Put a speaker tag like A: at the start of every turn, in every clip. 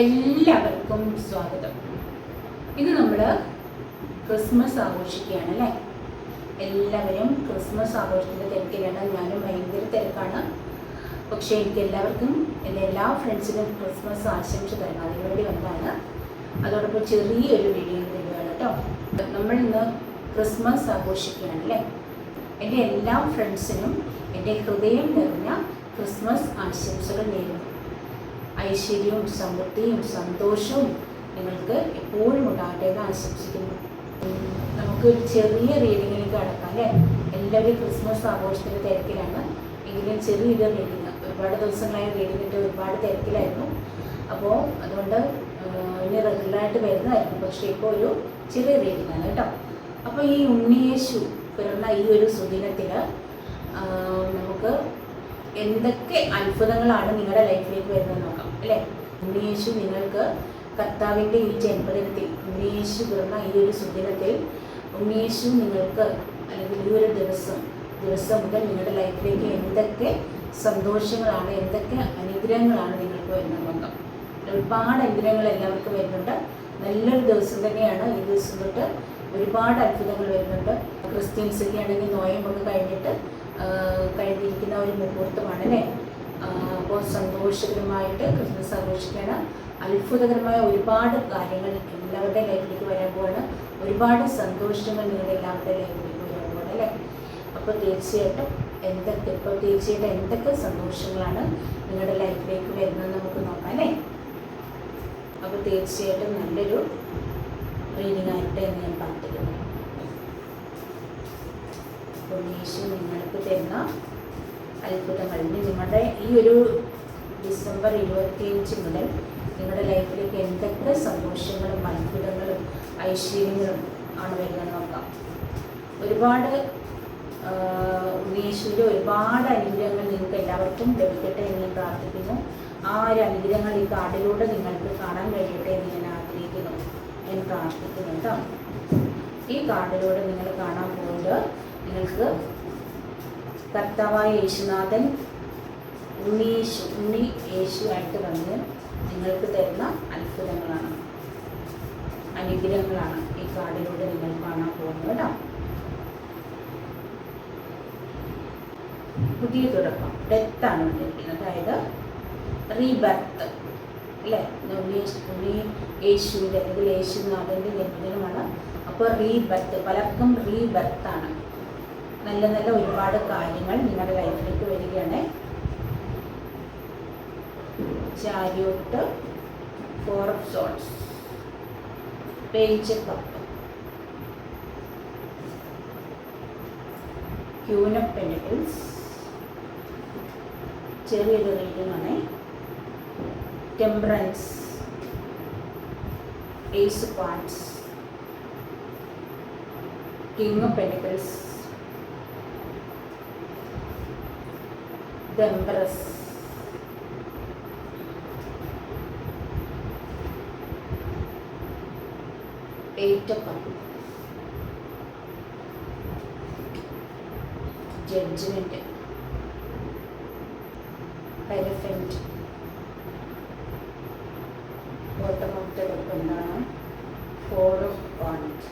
A: എല്ലാവർക്കും സ്വാഗതം. ഇന്ന് നമ്മൾ ക്രിസ്മസ് ആഘോഷിക്കുകയാണ് അല്ലേ. എല്ലാവരും ക്രിസ്മസ് ആഘോഷത്തിൻ്റെ തിരക്കിലാണ്. ഞാനും ഭയങ്കര തിരക്കാണ്. പക്ഷേ എനിക്ക് എല്ലാവർക്കും എൻ്റെ എല്ലാ ഫ്രണ്ട്സിനും ക്രിസ്മസ് ആശംസ തരണം. അതിനുവേണ്ടി വന്നതാണ്. അതോടൊപ്പം ചെറിയൊരു വീഡിയോ തരുകയാണ് കേട്ടോ. നമ്മൾ ഇന്ന് ക്രിസ്മസ് ആഘോഷിക്കുകയാണ് അല്ലേ. എൻ്റെ എല്ലാ ഫ്രണ്ട്സിനും എൻ്റെ ഹൃദയം നിറഞ്ഞ ക്രിസ്മസ് ആശംസകൾ നേരുന്നു. ഐശ്വര്യവും സമൃദ്ധിയും സന്തോഷവും നിങ്ങൾക്ക് എപ്പോഴും ഉണ്ടാകട്ടെ എന്ന് ആശംസിക്കുന്നു. നമുക്കൊരു ചെറിയ റീഡിങ്ങിലേക്ക് കടക്കാം അല്ലേ. എല്ലാവരും ക്രിസ്മസ് ആഘോഷത്തിൻ്റെ തിരക്കിലാണ്. എങ്കിലും ചെറിയൊരു റീഡിങ്, ഒരുപാട് ദിവസങ്ങളായി റീഡിങ്ങിൻ്റെ ഒരുപാട് തിരക്കിലായിരുന്നു. അപ്പോൾ അതുകൊണ്ട് ഇനി റെഗുലറായിട്ട് വരുന്നതായിരുന്നു. പക്ഷേ ഇപ്പോൾ ഒരു ചെറിയ റീഡിങ്ങാണ് കേട്ടോ. അപ്പോൾ ഈ ഉണ്ണിയേശു പിറന്ന ഈ ഒരു സുദിനത്തിൽ നമുക്ക് എന്തൊക്കെ അത്ഭുതങ്ങളാണ് നിങ്ങളുടെ ലൈഫിലേക്ക് വരുന്നത് നോക്കാം അല്ലേ. ഉണ്ണിയേശു നിങ്ങൾക്ക് കർത്താവിൻ്റെ ഈ ജന്മദിനത്തിൽ, ഉണ്ണിയേശു പിറന്ന ഈ ഒരു സുദിനത്തിൽ ഉണ്ണിയേശു നിങ്ങൾക്ക് അല്ലെങ്കിൽ ഈ ഒരു ദിവസം മുതൽ നിങ്ങളുടെ ലൈഫിലേക്ക് എന്തൊക്കെ സന്തോഷങ്ങളാണ്, എന്തൊക്കെ അനുഗ്രഹങ്ങളാണ് നിങ്ങൾക്ക് വരുന്നത് നോക്കാം. ഒരുപാട് അനുഗ്രഹങ്ങൾ എല്ലാവർക്കും വരുന്നുണ്ട്. നല്ലൊരു ദിവസം തന്നെയാണ്. ഈ ദിവസം തൊട്ട് ഒരുപാട് അത്ഭുതങ്ങൾ വരുന്നുണ്ട്. ക്രിസ്ത്യൻസൊക്കെ ആണെങ്കിൽ നോയമ്പൊക്കെ കഴിഞ്ഞിരിക്കുന്ന ഒരു മുഹൂർത്തമാണ് അല്ലേ. അപ്പോൾ സന്തോഷകരമായിട്ട് ക്രിസ്മസ് ആഘോഷിക്കുകയാണ്. അത്ഭുതകരമായ ഒരുപാട് കാര്യങ്ങൾ എല്ലാവരുടെ ലൈഫിലേക്ക് വരാൻ പോവാണ്. ഒരുപാട് സന്തോഷങ്ങൾ നിങ്ങളുടെ എല്ലാവരുടെ ലൈഫിലേക്ക് വരാൻ പോവാണ് അല്ലേ. അപ്പോൾ തീർച്ചയായിട്ടും എന്തൊക്കെ സന്തോഷങ്ങളാണ് നിങ്ങളുടെ ലൈഫിലേക്ക് വരുന്നത് നമുക്ക് നോക്കാം അല്ലേ. അപ്പോൾ തീർച്ചയായിട്ടും നല്ലൊരു റീഡിംഗ് ആയിട്ട് എന്ന് ഞാൻ പ്രാർത്ഥിക്കുന്നു. യേശു നിങ്ങൾക്ക് തരുന്ന അത്ഭുതങ്ങൾ നിങ്ങളുടെ ഈ ഒരു ഡിസംബർ 25 മുതൽ നിങ്ങളുടെ ലൈഫിലേക്ക് എന്തൊക്കെ സന്തോഷങ്ങളും അത്ഭുതങ്ങളും ഐശ്വര്യങ്ങളും ആണ് വരുന്നത് നോക്കാം. ഒരുപാട് യേശുവിൻ്റെ ഒരുപാട് അനുഗ്രഹങ്ങൾ നിങ്ങൾക്ക് എല്ലാവർക്കും ലഭിക്കട്ടെ എന്ന് ഞാൻ പ്രാർത്ഥിക്കുന്നു. ആ ഒരു അനുഗ്രഹങ്ങൾ ഈ കാർഡിലൂടെ നിങ്ങൾക്ക് കാണാൻ കഴിയട്ടെ എന്ന് ഞാൻ ആഗ്രഹിക്കുന്നു, ഞാൻ പ്രാർത്ഥിക്കുന്നു കേട്ടോ. ഈ കാർഡിലൂടെ നിങ്ങൾ കാണാൻ പോകുന്നത് നിങ്ങൾക്ക് കർത്താവായ യേശുനാഥൻ ഉണ്ണി യേശു ആയിട്ട് വന്ന് നിങ്ങൾക്ക് തരുന്ന അത്ഭുതങ്ങളാണ്, അനുഗ്രഹങ്ങളാണ് ഈ കാർഡിലൂടെ നിങ്ങൾ കാണാൻ പോകുന്നത് കേട്ടോ. പുതിയ തുടക്കം, ഡെത്താണ് വന്നിരിക്കുന്നത്, അതായത് റീബർത്ത് അല്ലേ. ഉണ്ണി യേശുവിൻ്റെ അല്ലെങ്കിൽ യേശുനാഥൻ്റെ ജന്മദിനമാണ്. അപ്പോൾ റീബർത്ത്, പലർക്കും റീബർത്താണ്. നല്ല നല്ല ഒരുപാട് കാര്യങ്ങൾ നിങ്ങളുടെ ലൈഫിലേക്ക് വരികയാണ്. Chariot, 4 of Swords, page cup, queen of pentacles. ചെറിയൊരു റീഡിംഗ് ആണ്. Temperance, ace of wands, king of pentacles, the Empress, Eight of Cups, Judgment, Hierophant, bottom of the deck എന്താണ്, 4 of Wands,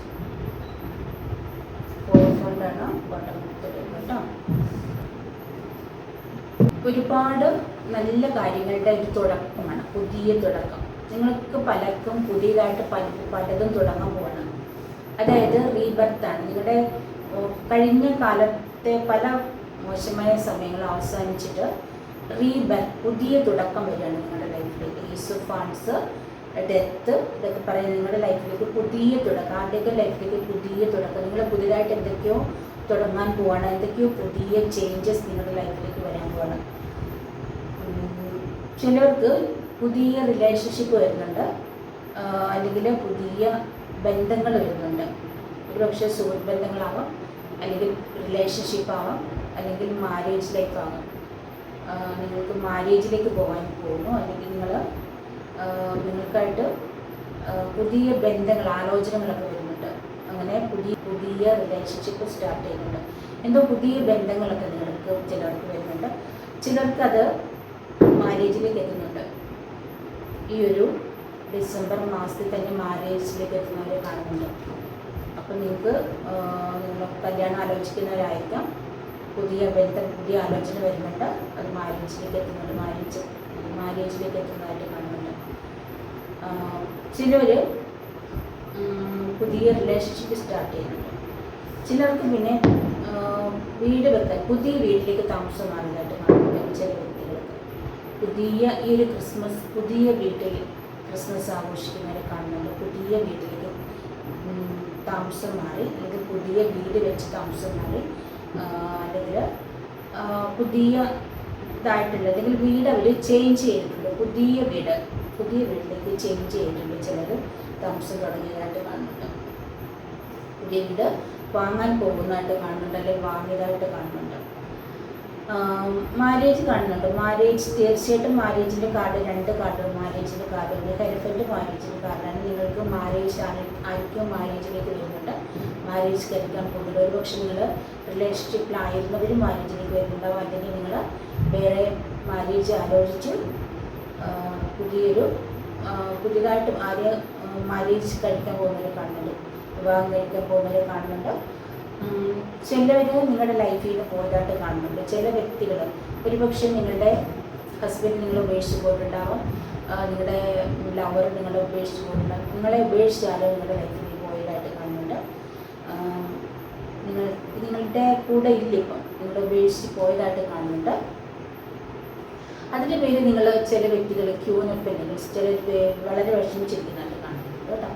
A: 4 of Wands ആണ് bottom of the deck കേട്ടോ. ഒരുപാട് നല്ല കാര്യങ്ങളുടെ ഒരു തുടക്കമാണ്, പുതിയ തുടക്കം. നിങ്ങൾക്ക് പലർക്കും പുതിയതായിട്ട് പലതും തുടങ്ങാൻ പോകണം. അതായത് റീബർത്താണ്. നിങ്ങളുടെ കഴിഞ്ഞ കാലത്തെ പല മോശമായ സമയങ്ങൾ അവസാനിച്ചിട്ട് റീബർത്ത്, പുതിയ തുടക്കം വരികയാണ് നിങ്ങളുടെ ലൈഫിലേക്ക്. ഏസ് ഓഫ് വാൻഡ്സ്, ഡെത്ത്, ഇതൊക്കെ പറയുന്നത് നിങ്ങളുടെ ലൈഫിലേക്ക് പുതിയ തുടക്കം. ആരുടെയൊക്കെ ലൈഫിലേക്ക് പുതിയ തുടക്കം, നിങ്ങൾ പുതിയതായിട്ട് എന്തൊക്കെയോ തുടങ്ങാൻ പോവാണ്. എന്തൊക്കെയോ പുതിയ ചേഞ്ചസ് നിങ്ങളുടെ ലൈഫിലേക്ക് വരാൻ പോവാണ്. ചിലർക്ക് പുതിയ റിലേഷൻഷിപ്പ് വരുന്നുണ്ട്, അല്ലെങ്കിൽ പുതിയ ബന്ധങ്ങൾ വരുന്നുണ്ട്. ഒരുപക്ഷെ സുഹൃത്ത് ബന്ധങ്ങളാവാം, അല്ലെങ്കിൽ റിലേഷൻഷിപ്പ് ആവാം, അല്ലെങ്കിൽ മാരേജ് ലൈഫ് ആവാം. നിങ്ങൾക്ക് മാരേജിലേക്ക് പോകാൻ പോകുന്നു, അല്ലെങ്കിൽ നിങ്ങൾക്കായിട്ട് പുതിയ ബന്ധങ്ങൾ, ആലോചനകളൊക്കെ വരുന്നുണ്ട്. അങ്ങനെ പുതിയ റിലേഷൻഷിപ്പ് സ്റ്റാർട്ട് ചെയ്യുന്നുണ്ട്. എന്തോ പുതിയ ബന്ധങ്ങളൊക്കെ നിങ്ങൾക്ക് ചിലർക്ക് വരുന്നുണ്ട്. ചിലർക്കത് മാരേജിലേക്ക് എത്തുന്നുണ്ട്. ഈ ഒരു ഡിസംബർ മാസത്തിൽ തന്നെ മാരേജിലേക്ക് എത്തുന്നവരെ കാണുന്നുണ്ട്. അപ്പം നിങ്ങൾക്ക് നിങ്ങൾ കല്യാണം ആലോചിക്കുന്നവരായിരിക്കാം, പുതിയ ബന്ധം, പുതിയ ആലോചന വരുന്നുണ്ട്, അത് മാരേജിലേക്ക് എത്തുന്നുണ്ട്, മാരേജിലേക്ക് എത്തുന്നതായിട്ട് കാണുന്നുണ്ട്. ചിലർ പുതിയ റിലേഷൻഷിപ്പ് സ്റ്റാർട്ട് ചെയ്യുന്നുണ്ട്. ചിലർക്ക് പിന്നെ വീട് വെക്കാൻ പുതിയ വീട്ടിലേക്ക് താമസം മാറുന്നതായിട്ട് കാണുന്നുണ്ട്. ചില വ്യക്തികൾക്ക് ഈ ഒരു ക്രിസ്മസ് പുതിയ വീട്ടിൽ ക്രിസ്മസ് ആഘോഷിക്കുന്നവരെ കാണുന്നുണ്ട്. പുതിയ വീട്ടിലേക്ക് താമസം മാറി, അല്ലെങ്കിൽ പുതിയ വീട് വെച്ച് താമസം മാറി, അല്ലെങ്കിൽ പുതിയതായിട്ടുള്ള അല്ലെങ്കിൽ വീട് അവർ ചേഞ്ച് ചെയ്തിട്ടുണ്ട്. പുതിയ വീട്ടിലേക്ക് ചേഞ്ച് ചെയ്തിട്ടുണ്ട്. ചിലർ താമസം തുടങ്ങിയതായിട്ട് കാണുന്നുണ്ട്. പുതിയ വീട് വാങ്ങാൻ പോകുന്നതായിട്ട് കാണുന്നുണ്ട്, അല്ലെങ്കിൽ വാങ്ങിയതായിട്ട് കാണുന്നുണ്ട്. മാരേജ് കാണുന്നുണ്ട്. മാരേജ് തീർച്ചയായിട്ടും മാരേജിൻ്റെ കാർഡ്, 2 കാർഡ് മാരേജിൻ്റെ കാർഡുണ്ട്. ഹെൽഫൻറ്റ് മാരേജിൻ്റെ കാർഡാണ്. നിങ്ങൾക്ക് മാരേജ് ആയിരിക്കും മാരേജിലേക്ക് വരുന്നുണ്ട്, മാരേജ് കഴിക്കാൻ പോകുന്നത്. ഒരുപക്ഷെ നിങ്ങൾ റിലേഷൻഷിപ്പിലായിരുന്നവർ മാരേജിലേക്ക് വരുന്നുണ്ടാവും, അല്ലെങ്കിൽ നിങ്ങൾ വേറെ മാരേജ് ആലോചിച്ച് പുതിയതായിട്ട് മാരേജ് കഴിക്കാൻ പോകുന്നവരെ കാണുന്നുണ്ട്, വിവാഹം കഴിക്കാൻ പോകുന്നവരെ കാണുന്നുണ്ട്. ചിലവർ നിങ്ങളുടെ ലൈഫിൽ നിന്ന് പോയതായിട്ട് കാണുന്നുണ്ട്. ചില വ്യക്തികൾ ഒരുപക്ഷെ നിങ്ങളുടെ ഹസ്ബൻഡ് നിങ്ങളെ ഉപേക്ഷിച്ച് പോയിട്ടുണ്ടാവും, നിങ്ങളുടെ ലവർ നിങ്ങളെ ഉപേക്ഷിച്ച് പോയിട്ടുണ്ടാകും, നിങ്ങളെ ഉപേക്ഷിച്ചാലോ നിങ്ങളുടെ ലൈഫിൽ പോയതായിട്ട് കാണുന്നുണ്ട്. നിങ്ങളുടെ കൂടെ ഇല്ല, ഇപ്പം നിങ്ങളെ ഉപേക്ഷിച്ച് പോയതായിട്ട് കാണുന്നുണ്ട്. അതിൻ്റെ പേര് നിങ്ങൾ ചില വ്യക്തികൾ ചിലർ വളരെ വിഷമിച്ചിരിക്കുന്നതായിട്ട് കാണുന്നുണ്ട് കേട്ടോ.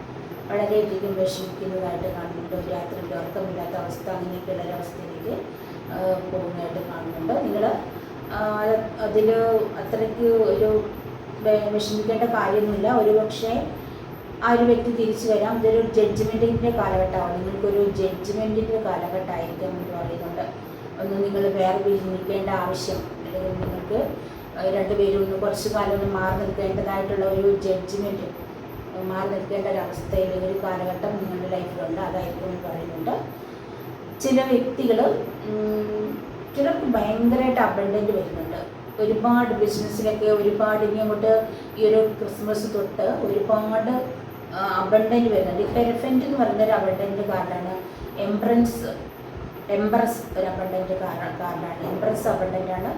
A: വളരെയധികം വിഷമിക്കുന്നതായിട്ട് കാണുന്നുണ്ട്. രാത്രിയിൽ ഉറക്കമില്ലാത്ത അവസ്ഥ, അങ്ങനെയൊക്കെയുള്ള ഒരവസ്ഥയിലേക്ക് പോകുന്നതായിട്ട് കാണുന്നുണ്ട്. നിങ്ങൾ അതിൽ അത്രയ്ക്ക് ഒരു വിഷമിക്കേണ്ട കാര്യമൊന്നുമില്ല. ഒരുപക്ഷെ ആ ഒരു വ്യക്തി തിരിച്ചു വരാം. ഇതൊരു ജഡ്ജ്മെൻറ്റിൻ്റെ കാലഘട്ടമാണ്. നിങ്ങൾക്കൊരു ജഡ്ജ്മെൻറ്റിൻ്റെ കാലഘട്ടമായിരിക്കും എന്ന് പറയുന്നുണ്ട്. ഒന്ന് നിങ്ങൾ വേറെ ജീവിക്കേണ്ട ആവശ്യം, അല്ലെങ്കിൽ നിങ്ങൾക്ക് രണ്ടുപേരും ഒന്ന് കുറച്ച് കാലം ഒന്ന് മാറി നിൽക്കേണ്ടതായിട്ടുള്ള ഒരു ജഡ്ജ്മെൻറ്റ്, മാറി നിൽക്കേണ്ട ഒരവസ്ഥയിൽ ഒരു കാലഘട്ടം നിങ്ങളുടെ ലൈഫിലുണ്ട്, അതായിരിക്കും എന്ന് പറയുന്നുണ്ട്. ചില വ്യക്തികൾ ചിലർക്ക് ഭയങ്കരമായിട്ട് അബണ്ടൻ്റ് വരുന്നുണ്ട്. ഒരുപാട് ബിസിനസ്സിലൊക്കെ ഇനി അങ്ങോട്ട് ഈ ഒരു ക്രിസ്മസ് തൊട്ട് ഒരുപാട് അബണ്ടൻ്റ് വരുന്നുണ്ട്. ഹെൽഫൻറ്റ് എന്ന് പറയുന്നൊരു അബണ്ടൻ്റ് കാർഡാണ്. എംപ്രസ് ഒരു അബണ്ടൻ്റ് കാർഡാണ്. എംപ്രസ് അബണ്ടൻ്റാണ്.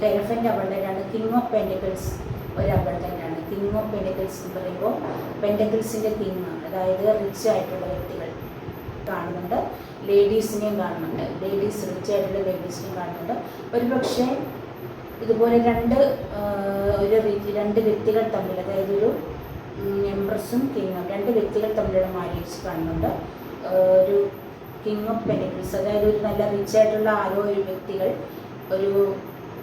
A: ഹെൽഫൻറ്റ് അബണ്ടൻ്റാണ്. കിങ് ഓഫ് പെൻറ്റിക്കിൾസ് ഒരു അബണ്ടൻ്റാണ്. കിങ് ഓഫ് പെൻറ്റിക്കിൾസ് എന്ന് പറയുമ്പോൾ പെൻറ്റിക്കിൾസിൻ്റെ കിങ്, അതായത് റിച്ച് ആയിട്ടുള്ള വ്യക്തികൾ കാണുന്നുണ്ട്. ലേഡീസിനെയും കാണുന്നുണ്ട്. റിച്ച് ആയിട്ടുള്ള ലേഡീസിനെയും കാണുന്നുണ്ട്. ഒരുപക്ഷെ ഇതുപോലെ രണ്ട് വ്യക്തികൾ തമ്മിൽ, അതായത് ഒരു എംപ്രസും കിങ്ങും, 2 വ്യക്തികൾ തമ്മിലുള്ള മാരേജ് കാണുന്നുണ്ട്. ഒരു കിങ് ഓഫ് പെൻറ്റിക്കിൾസ്, അതായത് ഒരു നല്ല റിച്ച് ആയിട്ടുള്ള ഒരു വ്യക്തികൾ ഒരു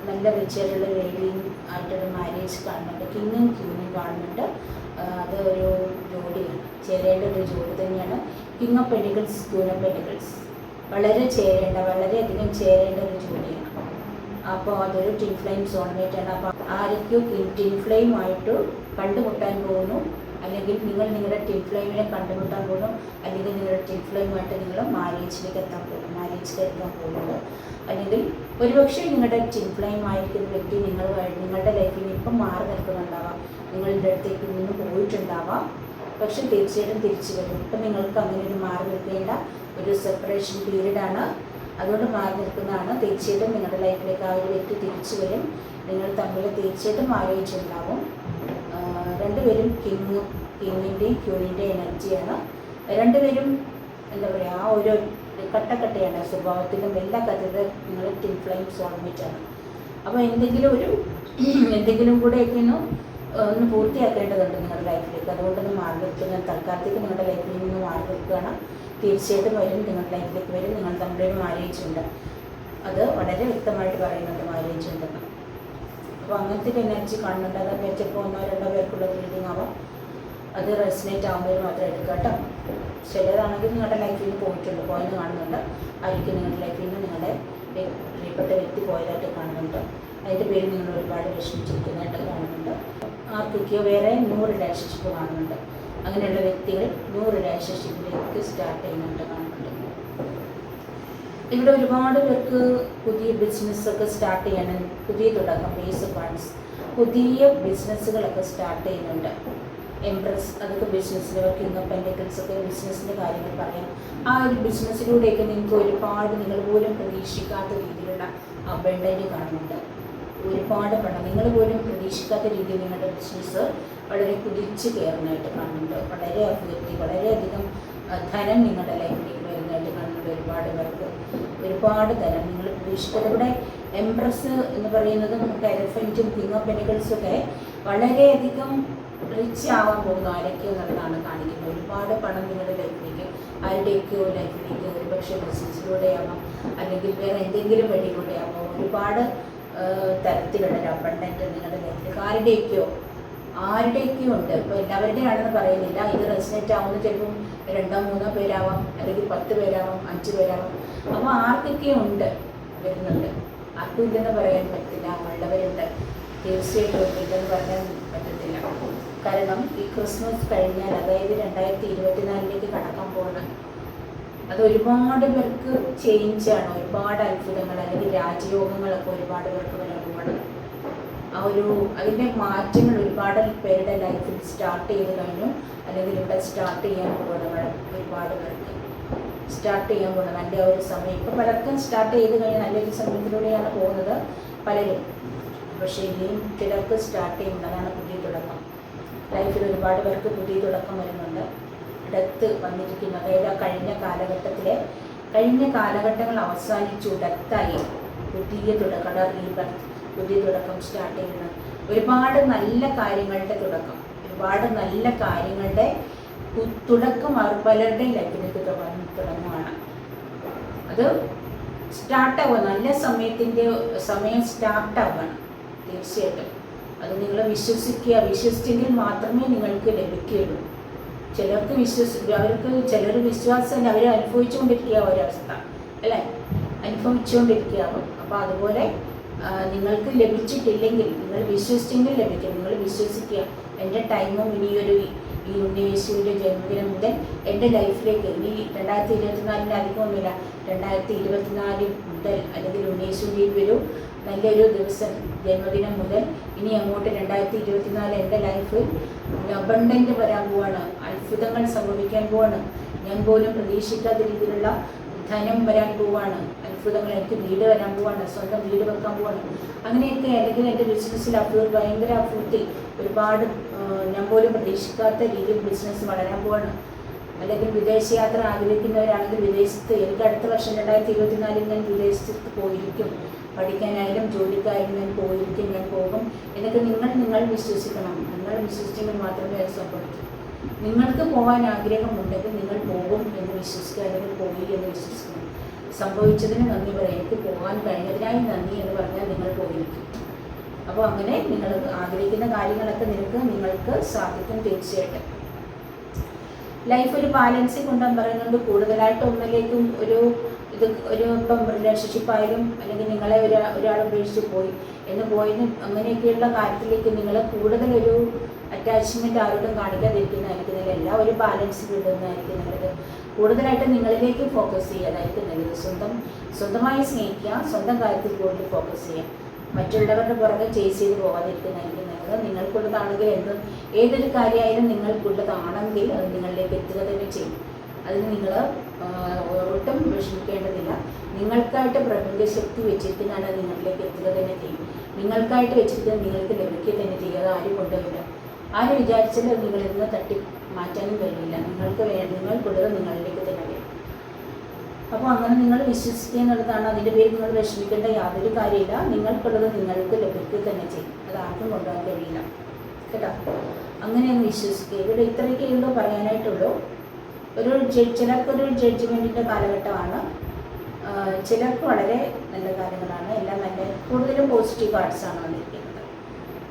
A: നല്ല റിച്ച് ആയിട്ടുള്ള ലേഡിയും ആയിട്ടൊരു മാരേജ് കാണുന്നുണ്ട്. കിങ്ങും ക്യൂനും കാണുന്നുണ്ട്. അത് ഒരു ജോഡിയാണ്, ചേരേണ്ട ഒരു ജോഡി തന്നെയാണ്. King of pentacles, queen of pentacles വളരെയധികം ചേരേണ്ട ഒരു ജോഡിയാണ്. അപ്പോൾ അതൊരു ട്വിൻ ഫ്ലെയിം സോൾമേറ്റാണ്. അപ്പോൾ ആരൊക്കെയോ ട്വിൻ ഫ്ലെയിമായിട്ട് കണ്ടുമുട്ടാൻ പോകുന്നു, അല്ലെങ്കിൽ നിങ്ങൾ നിങ്ങളുടെ ട്വിൻ ഫ്ലെയിമിനെ കണ്ടുമുട്ടാൻ പോകുന്നു, അല്ലെങ്കിൽ നിങ്ങളുടെ ട്വിൻ ഫ്ലെയിമായിട്ട് നിങ്ങൾ മാരേജിലേക്ക് എത്താൻ പോകുന്നത്, അല്ലെങ്കിൽ ഒരുപക്ഷെ നിങ്ങളുടെ ട്വിൻ ഫ്ലെയിം ആയിരിക്കുന്ന വ്യക്തി നിങ്ങളുടെ ലൈഫിൽ ഇപ്പം മാറി നിൽക്കുന്നുണ്ടാവാം, നിങ്ങളുടെ അടുത്തേക്ക് നിന്ന് പോയിട്ടുണ്ടാവാം. പക്ഷെ തീർച്ചയായിട്ടും തിരിച്ചു വരും. ഇപ്പം നിങ്ങൾക്ക് അങ്ങനെ ഒരു മാറി നിൽക്കേണ്ട ഒരു സെപ്പറേഷൻ പീരീഡാണ്, അതുകൊണ്ട് മാറി നിൽക്കുന്നതാണ്. തീർച്ചയായിട്ടും നിങ്ങളുടെ ലൈഫിലേക്ക് ആ ഒരു വ്യക്തി തിരിച്ചു വരും. നിങ്ങൾ തമ്മിൽ തീർച്ചയായിട്ടും മാരേജ് ഉണ്ടാവും. രണ്ടുപേരും കിങ്ങിൻ്റെയും ക്യൂണിൻ്റെയും എനർജിയാണ്. രണ്ടുപേരും എന്താ പറയുക, ആ ഒരു കട്ടക്കട്ടയാണ് സ്വഭാവത്തിലും എല്ലാ കാര്യത്തിലും. നിങ്ങൾ ട്വിൻ ഫ്ലെയിം സോൾമേറ്റാണ്. അപ്പോൾ എന്തെങ്കിലും കൂടെയൊക്കെ ഒന്ന് പൂർത്തിയാക്കേണ്ടതുണ്ട് നിങ്ങളുടെ ലൈഫിലേക്ക്. അതുകൊണ്ടൊന്ന് മാറി നിൽക്കുന്ന തൽക്കാലത്തേക്ക് നിങ്ങളുടെ ലൈഫിൽ നിന്ന് മാറി നിൽക്കുകയാണ്. തീർച്ചയായിട്ടും വരും, നിങ്ങളുടെ ലൈഫിലേക്ക് വരും. നിങ്ങൾ തമ്മിലൊരു മാരേജ് ഉണ്ട്, അത് വളരെ വ്യക്തമായിട്ട് പറയുന്നുണ്ട്, മാരേജ് ഉണ്ടെന്ന്. അപ്പോൾ അങ്ങനത്തെ ഒരു എനർജി കാണുന്നുണ്ട്. അത് ചിലപ്പോൾ 1-2 പേർക്കുള്ള റീഡിങ് ആവാം. അത് റെസിനേറ്റ് ആകുമ്പോൾ മാത്രം എടുക്കുക കേട്ടോ. ചിലതാണെങ്കിൽ നിങ്ങളുടെ ലൈഫിൽ നിന്ന് പോയെന്ന് കാണുന്നുണ്ട്. ആയിരിക്കും നിങ്ങളുടെ ലൈഫിൽ നിന്ന് നിങ്ങളുടെ പ്രിയപ്പെട്ട വ്യക്തി പോയതായിട്ട് കാണുന്നുണ്ട്. അതിൻ്റെ പേര് നിങ്ങൾ ഒരുപാട് വിഷമിച്ചിരിക്കുന്നതായിട്ട് കാണുന്നുണ്ട്. ആർക്കൊക്കെയോ വേറെ ന്യൂ റിലേഷൻഷിപ്പ് കാണുന്നുണ്ട്. അങ്ങനെയുള്ള വ്യക്തികൾ ന്യൂ റിലേഷൻഷിപ്പിലേക്ക് സ്റ്റാർട്ട് ചെയ്യുന്നുണ്ട് കാണുന്നുണ്ട്. ഇവിടെ ഒരുപാട് പേർക്ക് പുതിയ ബിസിനസ്സൊക്കെ സ്റ്റാർട്ട് ചെയ്യണം, പുതിയ തുടക്കം, ബേസ് ഫണ്ട്സ്, പുതിയ ബിസിനസ്സുകളൊക്കെ സ്റ്റാർട്ട് ചെയ്യുന്നുണ്ട്. എംപ്രസ്, അതൊക്കെ ബിസിനസ്സിൻ്റെ കിങ് ഓഫ് പെന്റക്കിൾസ് ഒക്കെ ബിസിനസ്സിൻ്റെ കാര്യങ്ങൾ പറയാം. ആ ഒരു ബിസിനസ്സിലൂടെയൊക്കെ നിങ്ങൾക്ക് ഒരുപാട് നിങ്ങൾ പോലും പ്രതീക്ഷിക്കാത്ത രീതിയിലുള്ള അബണ്ടൻ്റ് കാണുന്നുണ്ട്. ഒരുപാട് പണം നിങ്ങൾ പോലും പ്രതീക്ഷിക്കാത്ത രീതിയിൽ നിങ്ങളുടെ ബിസിനസ് വളരെ കുതിച്ച് കയറുന്നതായിട്ട് കാണുന്നുണ്ട്. വളരെ അഭിവൃദ്ധി, വളരെയധികം ധനം നിങ്ങളുടെ ലൈഫിലേക്ക് വരുന്നതായിട്ട് കാണുന്നുണ്ട്. ഒരുപാട് ധനം നിങ്ങൾ പ്രതീക്ഷിക്കാതെ. ഇവിടെ എംപ്രസ് എന്ന് പറയുന്നതും എലഫൻറ്റും കിങ് ഓഫ് പെന്റക്കിൾസും ഒക്കെ വളരെയധികം റിച്ച് ആവാൻ പോകുന്ന ആരൊക്കെയോ എന്നുള്ളതാണ് കാണിക്കുന്നത്. ഒരുപാട് പണം നിങ്ങളുടെ ലൈഫിലേക്ക്, ആരുടെയൊക്കെയോ ലൈഫിലേക്ക്, ഒരുപക്ഷെ ബിസിനസ്സിലൂടെയാവാം, അല്ലെങ്കിൽ വേറെ എന്തെങ്കിലും വഴിയിലൂടെയാവാം. ഒരുപാട് തരത്തിലുള്ള ഒരു അബണ്ടൻ്റ് നിങ്ങളുടെ ലൈഫിലേക്ക് ആരുടെയൊക്കെയോ ഉണ്ട്. ഇപ്പോൾ എല്ലാവരുടെയും ആണെന്ന് പറയുന്നില്ല. ഇത് റെസിനേറ്റ് ആവുന്ന ചിലപ്പം 2-3 പേരാവാം, അല്ലെങ്കിൽ 10 പേരാവാം, 5 പേരാവാം. അപ്പോൾ ആർക്കൊക്കെ ഉണ്ട്, വരുന്നുണ്ട്. ആർക്കും ഇല്ലെന്ന് പറയാൻ പറ്റില്ല. ഉള്ളവരുണ്ട്, തീർച്ചയായിട്ടും ഇല്ലെന്ന് പറയാൻ പറ്റത്തില്ല. കാരണം ഈ ക്രിസ്മസ് കഴിഞ്ഞാൽ, അതായത് 2024 കടക്കാൻ പോകുന്നത്, അത് ഒരുപാട് പേർക്ക് ചേഞ്ചാണ്. ഒരുപാട് അത്ഭുതങ്ങൾ അല്ലെങ്കിൽ രാജയോഗങ്ങളൊക്കെ ഒരുപാട് പേർക്ക് വരാൻ പോകണം. അതിൻ്റെ മാറ്റങ്ങൾ ഒരുപാട് പേരുടെ ലൈഫിൽ സ്റ്റാർട്ട് ചെയ്ത് കഴിഞ്ഞു, അല്ലെങ്കിൽ ഇവിടെ സ്റ്റാർട്ട് ചെയ്യാൻ പോകണം. ഒരുപാട് പേർക്ക് സ്റ്റാർട്ട് ചെയ്യാൻ പോകണം. നല്ല ഒരു സമയം ഇപ്പോൾ പലർക്കും സ്റ്റാർട്ട് ചെയ്ത് കഴിഞ്ഞാൽ നല്ലൊരു സമയത്തിലൂടെയാണ് പോകുന്നത് പലരും. പക്ഷേ ഇനിയും ചിലർക്ക് സ്റ്റാർട്ട് ചെയ്യുന്നതാണ് പുതിയ തുടക്കം. ലൈഫിൽ ഒരുപാട് പേർക്ക് പുതിയ തുടക്കം വരുന്നുണ്ട്. ഡെത്ത് വന്നിരിക്കുന്നു. അതായത് കഴിഞ്ഞ കാലഘട്ടങ്ങൾ അവസാനിച്ചു, ഡെത്തായി, പുതിയ തുടക്കം, റീബർത്ത്, പുതിയ തുടക്കം സ്റ്റാർട്ട് ചെയ്യുന്ന ഒരുപാട് നല്ല കാര്യങ്ങളുടെ തുടക്കം, അവർ പലരുടെയും ലൈഫിലേക്ക് തുടങ്ങുകയാണ്. അത് സ്റ്റാർട്ടാവുക, നല്ല സമയം സ്റ്റാർട്ടാവുകയാണ്. തീർച്ചയായിട്ടും അത് നിങ്ങൾ വിശ്വസിച്ചെങ്കിൽ മാത്രമേ നിങ്ങൾക്ക് ലഭിക്കുകയുള്ളൂ. ചിലർ വിശ്വാസമല്ല, അവർ അനുഭവിച്ചുകൊണ്ടിരിക്കുക ഒരവസ്ഥ അല്ലേ, അനുഭവിച്ചുകൊണ്ടിരിക്കുകയാവും. അപ്പോൾ അതുപോലെ നിങ്ങൾക്ക് ലഭിച്ചിട്ടില്ലെങ്കിൽ നിങ്ങൾ വിശ്വസിച്ചെങ്കിൽ ലഭിക്കും. നിങ്ങൾ വിശ്വസിക്കുക, എൻ്റെ ടൈമും ഈ ഉണ്ണിയേശുവിൻ്റെ ജന്മദിനം മുതൽ എൻ്റെ ലൈഫിലേക്ക് ഇനി 2024 അധികമൊന്നുമില്ല, 2024 മുതൽ, അല്ലെങ്കിൽ ഉണ്ണിയേശുവിൻ്റെ ഒരു നല്ലൊരു ദിവസം, ജന്മദിനം മുതൽ ഇനി അങ്ങോട്ട് 2024 എൻ്റെ ലൈഫിൽ അബണ്ടൻ്റ് വരാൻ പോവാണ്. അത്ഭുതങ്ങൾ സംഭവിക്കാൻ പോവാണ്. ഞാൻ പോലും പ്രതീക്ഷിക്കാത്ത രീതിയിലുള്ള ധനം വരാൻ പോവാണ്. അത്ഭുതങ്ങൾ, എനിക്ക് വീട് വരാൻ പോവാണ്, സ്വന്തം വീട് വെക്കാൻ പോവാണ്. അങ്ങനെയൊക്കെ, അല്ലെങ്കിൽ എൻ്റെ ബിസിനസ്സിൽ ഭയങ്കര അഭിവൃദ്ധി, ഒരുപാട് ഞാൻ പോലും പ്രതീക്ഷിക്കാത്ത രീതിയിൽ ബിസിനസ് വളരാൻ പോവാണ്. അല്ലെങ്കിൽ വിദേശയാത്ര ആഗ്രഹിക്കുന്നവരാണെങ്കിൽ വിദേശത്ത്, എനിക്ക് അടുത്ത വർഷം 2024 ഞാൻ വിദേശത്ത് പോയിരിക്കും. പഠിക്കാനായാലും ജോലിക്കായാലും ഞാൻ പോകും എന്നൊക്കെ നിങ്ങൾ വിശ്വസിക്കണം. നിങ്ങൾ വിശ്വസിച്ചെങ്കിൽ മാത്രമേ അത് സംഭവിക്കൂ. നിങ്ങൾക്ക് പോകാൻ ആഗ്രഹമുണ്ടെങ്കിൽ നിങ്ങൾ പോകും എന്ന് വിശ്വസിക്കുക, അല്ലെങ്കിൽ പോയി എന്ന് വിശ്വസിക്കണം. സംഭവിച്ചതിന് നന്ദി പറയാം, എനിക്ക് പോകാൻ കഴിഞ്ഞതിനായി നന്ദി എന്ന് പറഞ്ഞാൽ നിങ്ങൾ പോയിരിക്കും. അപ്പോൾ അങ്ങനെ നിങ്ങൾ ആഗ്രഹിക്കുന്ന കാര്യങ്ങളൊക്കെ നിങ്ങൾക്ക് സാധിക്കും. തീർച്ചയായിട്ടും ലൈഫ് ഒരു ബാലൻസിൽ കൊണ്ടുപോകാൻ പറയുന്നുണ്ട്. കൂടുതലായിട്ട് ഒന്നിലേക്കും ഇപ്പം റിലേഷൻഷിപ്പ് ആയാലും, അല്ലെങ്കിൽ നിങ്ങളെ ഒരാൾ ഉപേക്ഷിച്ച് പോയതിന് അങ്ങനെയൊക്കെയുള്ള കാര്യത്തിലേക്ക് നിങ്ങൾ കൂടുതലൊരു അറ്റാച്ച്മെൻറ്റ് ആരോടും കാണിക്കാതിരിക്കുന്നതായിരിക്കും നല്ലത്. ഒരു ബാലൻസ് കിട്ടുന്നതായിരിക്കും നല്ലത്. കൂടുതലായിട്ട് നിങ്ങളിലേക്ക് ഫോക്കസ് ചെയ്യാതായിരിക്കും നല്ലത്. സ്വന്തമായി സ്നേഹിക്കുക, സ്വന്തം കാര്യത്തിൽ കൂടുതൽ ഫോക്കസ് ചെയ്യുക. മറ്റുള്ളവരുടെ പുറകെ ചേസ് ചെയ്ത് പോകാതിരിക്കുന്നതായിരിക്കും നല്ലത്. നിങ്ങൾക്കുള്ളതാണെങ്കിൽ ഏതൊരു കാര്യമായാലും നിങ്ങൾക്കുള്ളതാണെങ്കിൽ അത് നിങ്ങളിലേക്ക് എത്തുക തന്നെ ചെയ്യും. അതിന് നിങ്ങൾ ഒട്ടും വിഷമിക്കേണ്ടതില്ല. നിങ്ങൾക്കായിട്ട് പ്രപഞ്ചശക്തി വെച്ചിരിക്കുന്നതാണ് നിങ്ങളിലേക്ക് എത്തുക തന്നെ ചെയ്യും. നിങ്ങൾക്കായിട്ട് വെച്ചിരിക്കുന്നത് നിങ്ങൾക്ക് ലഭിക്കുക തന്നെ ചെയ്യും. അത് ആരും കൊണ്ടുവരില്ല. ആരും വിചാരിച്ചാലും നിങ്ങളിന്ന് തട്ടി മാറ്റാനും കഴിയില്ല. നിങ്ങൾക്കുള്ളത് നിങ്ങളിലേക്ക് തന്നെ വരും. അപ്പോൾ അങ്ങനെ നിങ്ങൾ വിശ്വസിക്കുക എന്നുള്ളതാണ്. അതിൻ്റെ പേര് നിങ്ങൾ വിഷമിക്കേണ്ട യാതൊരു കാര്യമില്ല. നിങ്ങൾക്കുള്ളത് നിങ്ങൾക്ക് ലഭിക്കുക തന്നെ ചെയ്യും. അത് ആർക്കും കൊണ്ടുപോകാൻ കഴിയില്ല കേട്ടോ. അങ്ങനെയൊന്ന് വിശ്വസിക്കുക. ഇവിടെ ഇത്രയൊക്കെയുള്ളൂ പറയാനായിട്ടുള്ളൂ. ചിലർക്കൊരു ജഡ്ജ്മെൻറ്റിൻ്റെ കാലഘട്ടമാണ്, ചിലർക്ക് വളരെ നല്ല കാര്യങ്ങളാണ്. എല്ലാം കൂടുതലും പോസിറ്റീവ് കാർഡ്സാണ് വന്നിരിക്കുന്നത്.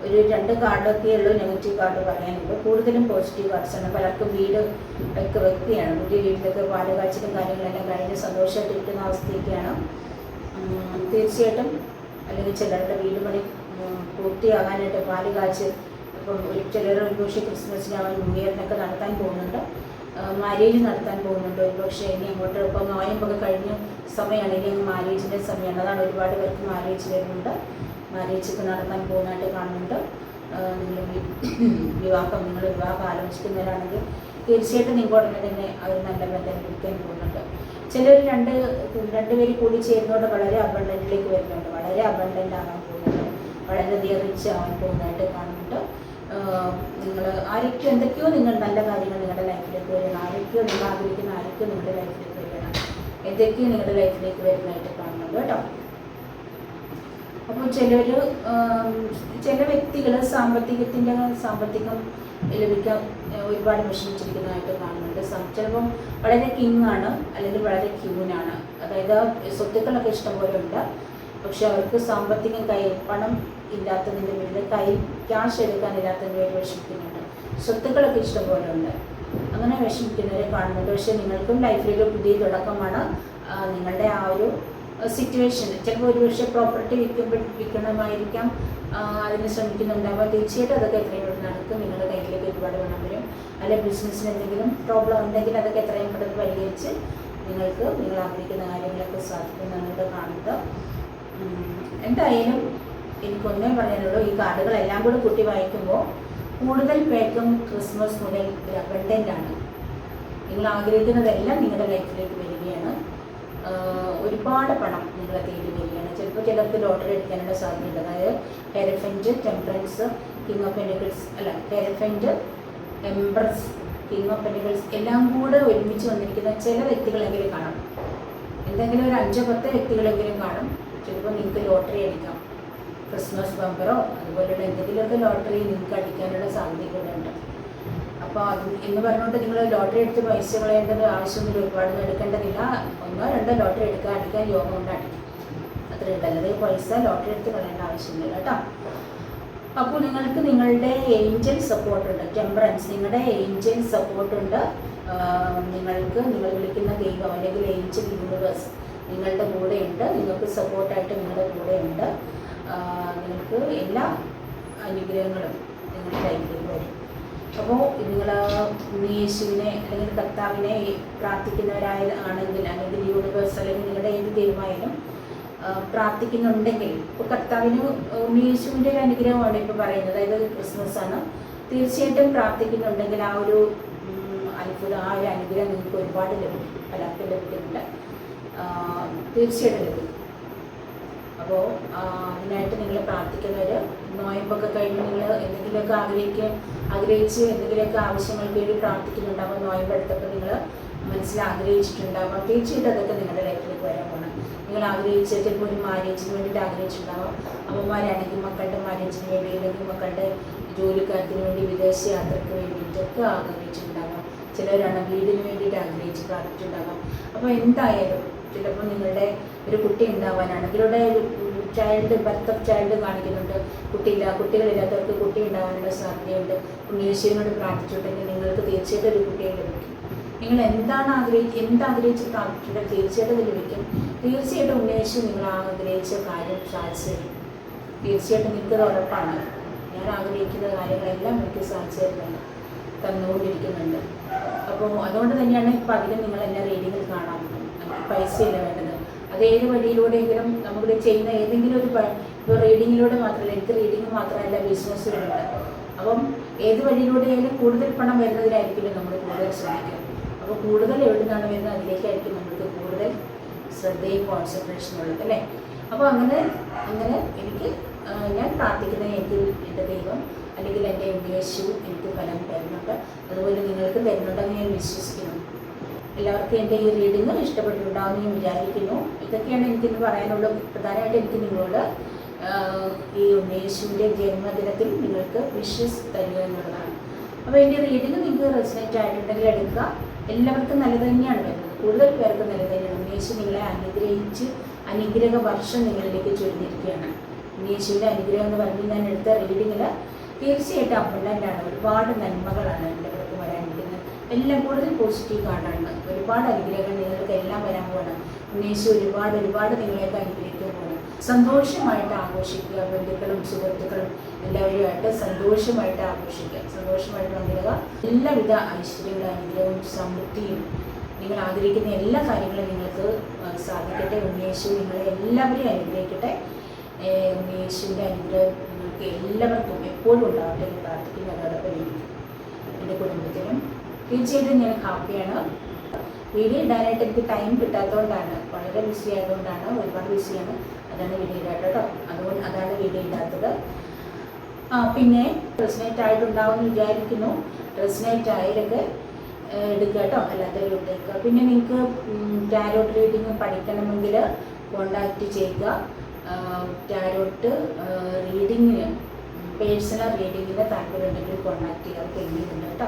A: ഒരു 2 കാർഡൊക്കെ ഉള്ളൂ നെഗറ്റീവ് കാർഡ് പറയാനുള്ളൂ. കൂടുതലും പോസിറ്റീവ് കാർഡ്സാണ്. പലർക്കും വീട് ഒക്കെ വെക്കുകയാണ്. പുതിയ വീട്ടിലൊക്കെ പാല് കാച്ചിലും കാര്യങ്ങളെല്ലാം കഴിഞ്ഞ് സന്തോഷമായിട്ടിരിക്കുന്ന അവസ്ഥയൊക്കെയാണ്. തീർച്ചയായിട്ടും. അല്ലെങ്കിൽ ചിലരുടെ വീട് പണി പൂർത്തിയാകാനായിട്ട് പാല് കാച്ച്, ഇപ്പം ചിലർ ഒരുപക്ഷെ ക്രിസ്മസിനാവാൻ ന്യൂ ഇയറിനൊക്കെ നടത്താൻ പോകുന്നുണ്ട്, മാരേജ് നടത്താൻ പോകുന്നുണ്ട്. ഒരുപക്ഷെ ഇനി അങ്ങോട്ട് ഇപ്പം നോയമ്പൊക്കെ കഴിഞ്ഞ സമയമാണ്, ഇനി അങ്ങ് മാരേജിൻ്റെ സമയമാണ്. അതാണ് ഒരുപാട് പേർക്ക് മാരേജ് വരുന്നുണ്ട്. മാരേജൊക്കെ നടത്താൻ പോകുന്നതായിട്ട് കാണുന്നുണ്ട്. നിങ്ങൾ വിവാഹം ആലോചിക്കുന്നവരാണെങ്കിൽ തീർച്ചയായിട്ടും നിങ്ങൾക്ക് ഉടനെ തന്നെ അവർ നല്ല ബന്ധം ലഭിക്കാൻ പോകുന്നുണ്ട്. ചിലർ രണ്ടുപേരും കൂടി ചേരുന്നതോടെ വളരെ അബണ്ടൻറ്റിലേക്ക് വരുന്നുണ്ട്, വളരെ അബണ്ടൻ്റ് ആകാൻ പോകുന്നുണ്ട്, വളരെയധികം റിച്ച് ആവാൻ പോകുന്നതായിട്ട് കാണുന്നുണ്ട്. നിങ്ങൾ എന്തൊക്കെയോ നിങ്ങൾ നല്ല കാര്യങ്ങൾ നിങ്ങളുടെ ലൈഫിലേക്ക് വരണം, ആരൊക്കെയോ നിങ്ങൾ ആഗ്രഹിക്കുന്ന ആരൊക്കെയോ നിങ്ങളുടെ ലൈഫിലേക്ക് വരണം, എന്തൊക്കെയോ നിങ്ങളുടെ ലൈഫിലേക്ക് വരുന്നതായിട്ട് കാണുന്നുണ്ട് കേട്ടോ. അപ്പോൾ ചില വ്യക്തികൾ സാമ്പത്തികം ലഭിക്കാൻ ഒരുപാട് വിഷമിച്ചിരിക്കുന്നതായിട്ട് കാണുന്നുണ്ട്. ചിലപ്പം വളരെ കിങ്ങാണ്, അല്ലെങ്കിൽ വളരെ ക്യൂനാണ്, അതായത് സ്വത്തുക്കളൊക്കെ ഇഷ്ടംപോലെ ഉണ്ട്, പക്ഷെ അവർക്ക് സാമ്പത്തികം പണം ഇല്ലാത്തതിൻ്റെ പേരിൽ ക്യാഷ് എടുക്കാനില്ലാത്തതിൻ്റെ പേരിൽ വിഷമിക്കുന്നുണ്ട്. സ്വത്തുക്കളൊക്കെ ഇഷ്ടംപോലെ ഉണ്ട്, അങ്ങനെ വിഷമിക്കുന്നവരെ കാണുന്നുണ്ട്. പക്ഷേ നിങ്ങൾക്കും ലൈഫിലൊരു പുതിയ തുടക്കമാണ്. നിങ്ങളുടെ ആ ഒരു സിറ്റുവേഷൻ ചിലപ്പോൾ ഒരുപക്ഷെ പ്രോപ്പർട്ടി വിൽക്കണമായിരിക്കാം, അതിന് ശ്രമിക്കുന്നുണ്ടാവുക. തീർച്ചയായിട്ടും അതൊക്കെ എത്രയും പെട്ടെന്ന് നടക്കും. നിങ്ങളുടെ കയ്യിലേക്ക് ഒരുപാട് പണം വരും. അല്ലെങ്കിൽ ബിസിനസ്സിന് എന്തെങ്കിലും പ്രോബ്ലം ഉണ്ടെങ്കിൽ അതൊക്കെ എത്രയും പെട്ടെന്ന് പരിഹരിച്ച് നിങ്ങൾ ആഗ്രഹിക്കുന്ന കാര്യങ്ങളൊക്കെ സാധിക്കുമെന്നാണ് കാണുന്നത്. എന്തായാലും എനിക്കൊന്നേ പറയാനുള്ളൂ, ഈ കാർഡുകളെല്ലാം കൂടെ കൂട്ടി വായിക്കുമ്പോൾ കൂടുതൽ പേർക്കും ക്രിസ്മസ് മുതൽ അബണ്ടൻ്റാണ്. നിങ്ങൾ ആഗ്രഹിക്കുന്നതെല്ലാം നിങ്ങളുടെ ലൈഫിലേക്ക് വരികയാണ്. ഒരുപാട് പണം നിങ്ങളെ തേടി വരികയാണ്. ചിലപ്പോൾ ചിലർക്ക് ലോട്ടറി അടിക്കാനുള്ള സാധ്യതയുണ്ട്. അതായത് hierophant, temperance, king of pentacles hierophant, empress, king of pentacles എല്ലാം കൂടെ ഒരുമിച്ച് വന്നിരിക്കുന്ന ചില വ്യക്തികളെങ്കിലും കാണും. എന്തെങ്കിലും ഒരു 5-10 വ്യക്തികളെങ്കിലും കാണും. ചിലപ്പോൾ നിങ്ങൾക്ക് ലോട്ടറി അടിക്കാം, ക്രിസ്മസ് ബമ്പറോ അതുപോലെയുള്ള എന്തെങ്കിലുമൊക്കെ ലോട്ടറി നിങ്ങൾക്ക് അടിക്കാനുള്ള സാധ്യതകളുണ്ട്. അപ്പോൾ എന്ന് പറഞ്ഞുകൊണ്ട് നിങ്ങൾ ലോട്ടറി എടുത്ത് പൈസ കളയേണ്ടത് ആവശ്യമൊന്നുമില്ല, ഒരുപാടൊന്നും എടുക്കേണ്ടതില്ല. 1-2 ലോട്ടറി അടിക്കാൻ യോഗം കൊണ്ട് അടിക്കും, അത്രയും ഉണ്ടല്ലത്. പൈസ ലോട്ടറി എടുത്ത് കളയേണ്ട ആവശ്യമില്ല കേട്ടോ. അപ്പോൾ നിങ്ങൾക്ക് നിങ്ങളുടെ ഏഞ്ചൽ സപ്പോർട്ടുണ്ട്, ടെമ്പറൻസ്, നിങ്ങളുടെ ഏഞ്ചൽ സപ്പോർട്ടുണ്ട്. നിങ്ങൾ വിളിക്കുന്ന ദൈവം അല്ലെങ്കിൽ ഏഞ്ചൽ യൂണിവേഴ്സ് നിങ്ങളുടെ കൂടെയുണ്ട്, നിങ്ങൾക്ക് സപ്പോർട്ടായിട്ട് നിങ്ങളുടെ കൂടെയുണ്ട്. നിങ്ങൾക്ക് എല്ലാ അനുഗ്രഹങ്ങളും നിങ്ങളുടെ ലൈഫിലേക്ക് വരും. അപ്പോൾ നിങ്ങൾ യേശുവിനെ അല്ലെങ്കിൽ കർത്താവിനെ പ്രാർത്ഥിക്കുന്നവരാണെങ്കിൽ അല്ലെങ്കിൽ യൂണിവേഴ്സ് അല്ലെങ്കിൽ നിങ്ങളുടെ ഏത് ദൈവമായാലും പ്രാർത്ഥിക്കുന്നുണ്ടെങ്കിൽ, ഇപ്പോൾ കർത്താവിന് യേശുവിൻ്റെ ഒരു അനുഗ്രഹമാണ് ഇപ്പോൾ പറയുന്നത്, അതായത് ക്രിസ്മസ് ആണ്. തീർച്ചയായിട്ടും പ്രാർത്ഥിക്കുന്നുണ്ടെങ്കിൽ ആ ഒരു അത്ഭുതം, ആ ഒരു അനുഗ്രഹം നിങ്ങൾക്ക് ഒരുപാട് ലഭിക്കും, പലർക്കും ലഭിക്കുന്നുണ്ട്, തീർച്ചയായിട്ടും ലഭിക്കും. അപ്പോൾ അതിനായിട്ട് നിങ്ങൾ പ്രാർത്ഥിക്കുന്നവർ നോയമ്പൊക്കെ കഴിഞ്ഞ് നിങ്ങൾ എന്തെങ്കിലുമൊക്കെ ആഗ്രഹിച്ച് എന്തെങ്കിലുമൊക്കെ ആവശ്യങ്ങൾക്ക് വേണ്ടി പ്രാർത്ഥിക്കുന്നുണ്ടാകും. നോയമ്പെടുത്തപ്പോൾ നിങ്ങൾ മനസ്സിൽ ആഗ്രഹിച്ചിട്ടുണ്ടാകും, തീർച്ചയായിട്ടും അതൊക്കെ നിങ്ങളുടെ ലൈഫിലേക്ക് വരാൻ പോകണം. നിങ്ങൾ ആഗ്രഹിച്ച് ചിലപ്പോൾ ഒരു മാരേജിന് വേണ്ടിയിട്ട് ആഗ്രഹിച്ചിട്ടുണ്ടാകും. അമ്മമാരാണെങ്കിൽ മക്കളുടെ മാരേജിന് വേണ്ടി, അല്ലെങ്കിൽ മക്കളുടെ ജോലിക്കാര്യത്തിന് വേണ്ടി, വിദേശ യാത്രയ്ക്ക് വേണ്ടിയിട്ടൊക്കെ ആഗ്രഹിച്ചിട്ടുണ്ടാകാം. ചിലരാണ് വീടിന് വേണ്ടിയിട്ട് ആഗ്രഹിച്ച് പ്രാർത്ഥിച്ചിട്ടുണ്ടാകാം. അപ്പോൾ എന്തായാലും ചിലപ്പോൾ നിങ്ങളുടെ ഒരു കുട്ടി ഉണ്ടാവാനാണെങ്കിൽ ഇവിടെ ബർത്ത് ഓഫ് ചൈൽഡ് കാണിക്കുന്നുണ്ട്, കുട്ടികളില്ലാത്തവർക്ക് കുട്ടി ഉണ്ടാകാനുള്ള സാധ്യതയുണ്ട്. ഉണ്ണീശ്വരനോട് പ്രാർത്ഥിച്ചിട്ടുണ്ടെങ്കിൽ നിങ്ങൾക്ക് തീർച്ചയായിട്ടും ഒരു കുട്ടിയെ ലഭിക്കും. നിങ്ങൾ എന്താഗ്രഹിച്ച് പ്രാർത്ഥിച്ചിട്ടുണ്ടെങ്കിൽ തീർച്ചയായിട്ടും ലഭിക്കും. തീർച്ചയായിട്ടും ഉണ്ണീശ്വരൻ നിങ്ങൾ ആഗ്രഹിച്ച കാര്യം സാധിച്ചു തരും. തീർച്ചയായിട്ടും നിങ്ങൾക്കത് ഉറപ്പാണ്. ഞാൻ ആഗ്രഹിക്കുന്ന കാര്യങ്ങളെല്ലാം എനിക്ക് സാധിച്ചു തന്നുകൊണ്ടിരിക്കുന്നുണ്ട്. അപ്പോൾ അതുകൊണ്ട് തന്നെയാണ് ഇപ്പോൾ അധികം നിങ്ങൾ എന്നെ റീഡിങ്ങിൽ കാണാൻ പൈസയില്ല വേണ്ടത്. അത് ഏത് വഴിയിലൂടെയെങ്കിലും നമുക്ക് ചെയ്യുന്ന ഏതെങ്കിലും ഒരു ഇപ്പോൾ റീഡിങ്ങിലൂടെ മാത്രമല്ല, എനിക്ക് റീഡിങ് മാത്രമല്ല ബിസിനസ്സിലുണ്ട്. അപ്പം ഏത് വഴിയിലൂടെയായാലും കൂടുതൽ പണം വരുന്നതിനായിരിക്കില്ല നമ്മൾ കൂടുതൽ ശ്രമിക്കുക. അപ്പോൾ കൂടുതൽ എവിടെ നിന്നാണ് വരുന്നത് അതിലേക്കായിരിക്കും നമുക്ക് കൂടുതൽ ശ്രദ്ധയും കോൺസെൻട്രേഷനും ഉള്ളത് അല്ലേ. അപ്പോൾ അങ്ങനെ എനിക്ക് ഞാൻ പ്രാർത്ഥിക്കുന്ന എനിക്ക് എൻ്റെ ദൈവം അല്ലെങ്കിൽ എൻ്റെ യേശു എനിക്ക് ഫലം തരുന്നുണ്ട്, അതുപോലെ നിങ്ങൾക്ക് തരുന്നുണ്ടെന്ന് ഞാൻ വിശ്വസിക്കുന്നു. എല്ലാവർക്കും എൻ്റെ ഈ റീഡിങ് ഇഷ്ടപ്പെട്ടിട്ടുണ്ടാകുമെന്ന് ഞാൻ വിചാരിക്കുന്നു. ഇതൊക്കെയാണ് എനിക്കിന്ന് പറയാനുള്ളത്. പ്രധാനമായിട്ട് എനിക്ക് നിങ്ങളോട് ഈ യേശുവിൻ്റെ ജന്മദിനത്തിൽ നിങ്ങൾക്ക് വിഷസ് തരിക എന്നുള്ളതാണ്. അപ്പോൾ എൻ്റെ റീഡിങ് നിങ്ങൾക്ക് റെസിനേറ്റ് ആയിട്ടുണ്ടെങ്കിൽ എടുക്കുക. എല്ലാവർക്കും നല്ലത് തന്നെയാണ് വരുന്നത്, കൂടുതൽ പേർക്ക് നല്ലത് തന്നെയാണ്. യേശു നിങ്ങളെ അനുഗ്രഹ വർഷം നിങ്ങളിലേക്ക് ചൊരിഞ്ഞിരിക്കുകയാണ്. യേശുവിൻ്റെ അനുഗ്രഹം എന്ന് പറഞ്ഞ് ഞാൻ എടുത്ത റീഡിങ്ങിൽ തീർച്ചയായിട്ടും അബണ്ടൻ്റാണ്, ഒരുപാട് നന്മകളാണ് എല്ലാവർക്കും വരാനിരിക്കുന്നത്. എല്ലാം കൂടുതൽ പോസിറ്റീവ് കാർഡാണ്. ഒരുപാട് അനുഗ്രഹങ്ങൾ നിങ്ങൾക്ക് എല്ലാം വരാൻ പോകണം. യേശു ഒരുപാട് നിങ്ങളെയൊക്കെ അനുഗ്രഹിക്കാൻ പോകണം. സന്തോഷമായിട്ട് ആഘോഷിക്കുക, ബന്ധുക്കളും സുഹൃത്തുക്കളും എല്ലാവരുമായിട്ട് സന്തോഷമായിട്ട് ആഘോഷിക്കുക, സന്തോഷമായിട്ട് പങ്കിടുക. എല്ലാവിധ ഐശ്വര്യങ്ങളും അനുഗ്രഹവും സമൃദ്ധിയും നിങ്ങൾ ആഗ്രഹിക്കുന്ന എല്ലാ കാര്യങ്ങളും നിങ്ങൾക്ക് സാധിക്കട്ടെ. യേശു നിങ്ങളെ എല്ലാവരെയും അനുഗ്രഹിക്കട്ടെ. യേശുവിൻ്റെ അനുഗ്രഹം നിങ്ങൾക്ക് എല്ലാവർക്കും എപ്പോഴും ഉണ്ടാവട്ടെ എന്ന് പ്രാർത്ഥിക്കുന്നു. അതോടൊപ്പം എനിക്ക് എൻ്റെ കുടുംബത്തിനും തീർച്ചയായിട്ടും ഞാൻ ഹാപ്പിയാണ്. വീഡിയോ ഇടാനായിട്ട് എനിക്ക് ടൈം കിട്ടാത്തതുകൊണ്ടാണ്, വളരെ ബിസി ആയതുകൊണ്ടാണ്, ഒരുപാട് ബിസിയാണ്. അതാണ് വീഡിയോ ഇടാത്ത കേട്ടോ, അതാണ് വീഡിയോ ഇടാത്തത്. പിന്നെ ഡ്രസ് നൈറ്റ് ആയിട്ടുണ്ടാവുമെന്ന് വിചാരിക്കുന്നു. ഡ്രസ് നൈറ്റ് ആയാലൊക്കെ എടുക്കുക കേട്ടോ, അല്ലാത്തവരും ഇട്ടേക്കുക. പിന്നെ നിങ്ങൾക്ക് ടാരോട്ട് റീഡിങ് പഠിക്കണമെങ്കിൽ കോണ്ടാക്റ്റ് ചെയ്യുക. ടാരോട്ട് റീഡിങ്ങിന്, പേഴ്സണൽ റീഡിങ്ങിന് താല്പര്യമുണ്ടെങ്കിൽ കോണ്ടാക്ട് ചെയ്യുക, കഴിഞ്ഞിട്ടുണ്ട് കേട്ടോ.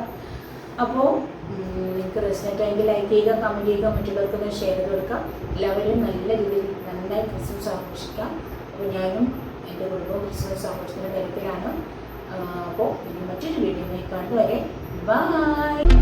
A: അപ്പോൾ നിങ്ങൾക്ക് റെസിനേറ്റ് ആയെങ്കിൽ ലൈക്ക് ചെയ്യുക, കമൻറ്റ് ചെയ്യുക, മറ്റുള്ളവർക്കൊന്ന് ഷെയർ ചെയ്ത് കൊടുക്കുക. എല്ലാവരും നല്ല രീതിയിൽ നന്നായി ക്രിസ്മസ് ആഘോഷിക്കാം. അപ്പോൾ ഞാനും എൻ്റെ കുടുംബവും ക്രിസ്മസ് ആഘോഷത്തിൻ്റെ തിരക്കിലാണ്. അപ്പോൾ ഇനി മറ്റൊരു വീഡിയോയിൽ കാണുന്നവരെ ബൈ.